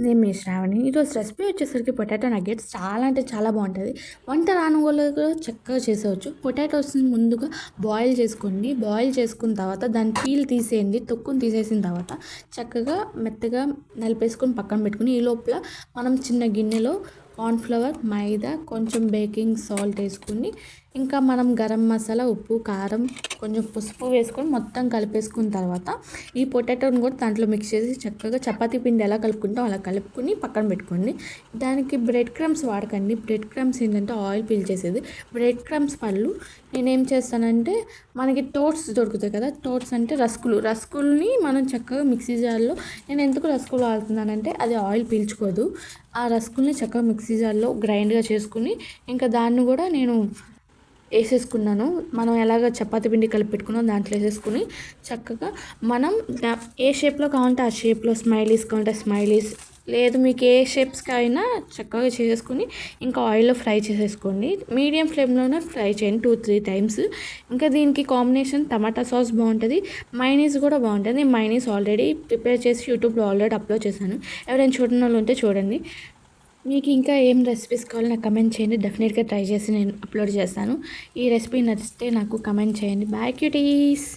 నేను మీ శ్రావణి. ఈరోజు రెసిపీ వచ్చేసరికి పొటాటో నగ్గెట్స్ చాలా అంటే చాలా బాగుంటుంది. వంట రాని వాళ్ళు కూడా చక్కగా చేసేవచ్చు. పొటాటోస్ని ముందుగా బాయిల్ చేసుకోండి. బాయిల్ చేసుకున్న తర్వాత దాని పీల్ తీసేయండి. తొక్కుని తీసేసిన తర్వాత చక్కగా మెత్తగా నలిపేసుకొని పక్కన పెట్టుకుని, ఈ లోపల మనం చిన్న గిన్నెలో కార్న్ఫ్లవర్, మైదా, కొంచెం బేకింగ్ సాల్ట్ వేసుకుని, ఇంకా మనం గరం మసాలా, ఉప్పు, కారం, కొంచెం పసుపు వేసుకొని మొత్తం కలిపేసుకున్న తర్వాత ఈ పొటాటోని కూడా దాంట్లో మిక్స్ చేసి చక్కగా చపాతీ పిండి ఎలా కలుపుకుంటాం అలా కలుపుకొని పక్కన పెట్టుకోండి. దానికి బ్రెడ్ క్రమ్స్ వాడకండి. బ్రెడ్ క్రమ్స్ ఏంటంటే ఆయిల్ పీల్చేసేది. బ్రెడ్ క్రమ్స్ పళ్ళు నేనేం చేస్తానంటే, మనకి టోట్స్ దొరుకుతాయి కదా, టోట్స్ అంటే రస్కుల్ని మనం చక్కగా మిక్సీ జార్లో, నేను ఎందుకు రస్కులు వాడుతున్నానంటే అది ఆయిల్ పీల్చుకోదు. ఆ రస్కుల్ని చక్కగా మిక్సీ జార్లో గ్రైండ్గా చేసుకుని, ఇంకా దాన్ని కూడా నేను వేసేసుకున్నాను. మనం ఎలాగ చపాతీ పిండి కలిపి పెట్టుకున్నాం దాంట్లో వేసేసుకుని చక్కగా మనం ఏ షేప్లో కావాలంటే ఆ షేప్లో, స్మైలీస్ కావాలంటే స్మైలీస్, లేదు మీకు ఏ షేప్స్కి అయినా చక్కగా చేసుకుని ఇంకా ఆయిల్లో ఫ్రై చేసేసుకోండి. మీడియం ఫ్లేమ్లోనే ఫ్రై చేయండి 2-3 టైమ్స్. ఇంకా దీనికి కాంబినేషన్ టమాటా సాస్ బాగుంటుంది, మైనీస్ కూడా బాగుంటుంది. నేను మైనీస్ ఆల్రెడీ ప్రిపేర్ చేసి యూట్యూబ్లో ఆల్రెడీ అప్లోడ్ చేశాను. ఎవరైనా చూడని వాళ్ళు ఉంటే చూడండి. మీకు ఇంకా ఏం రెసిపీస్ కావాలో నాకు కమెంట్ చేయండి. డెఫినెట్గా ట్రై చేసి నేను అప్లోడ్ చేస్తాను. ఈ రెసిపీ నచ్చితే నాకు కమెంట్ చేయండి. Bye cuties.